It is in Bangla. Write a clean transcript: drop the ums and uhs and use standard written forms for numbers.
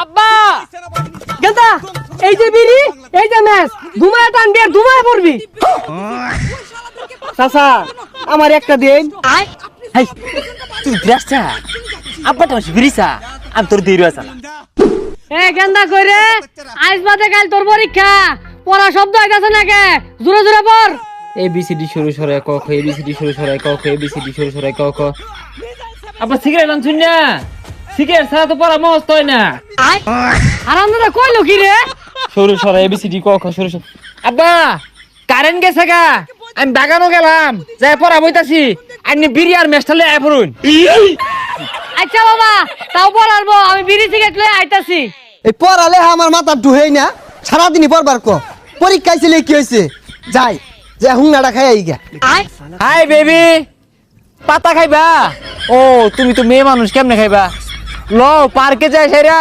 আব্বা গেন্দা এই যে বিড়ি এই যে ম্যাচ ঘুমায় টানবি আর ঘুমায় পড়বি চাচা আমার একটা দিন হাই তুই গ্রাসটা আব্বা তো বিরিসা আমি তোর দেরি আছে এ গেন্দা কইরে আজ বাদে কাল তোর পরীক্ষা পড়া শব্দ আইতাছে নাকি জোরে জোরে পড় ABCD শুরু সরে ক খ ABCD শুরু সরে ক খ ABCD শুরু সরে ক খ আব্বা সিগারেট আনছুন না সিগারেট ছাড়া তো পড়া মস্ত হয় না আর আমরা কইলো কি রে শুরু সরে ABCD ক খ শুরু সরে আব্বা কারেন্ট গেছে গা আমি বাগানও গেলাম যাই পড়া বইতাছি আপনি বিড়ি আর মেস্টালে আয় পড়ুন আচ্ছা বাবা তাও পড়ারবো আমি বিড়ি সিগারেট লয়ে আইতাছি এই পড়ালে আমার মাথা ঢুহেই না সারাদিনই পড়বার ক পরীক্ষায় ছিল কি হয়েছে যাই যে হুংনাটা খাই আই গা হাই বেবি পাতা খাইবা ও তুমি তো মেয়ে মানুষ কেমনে খাইবা ল পার্কে যাই সেরা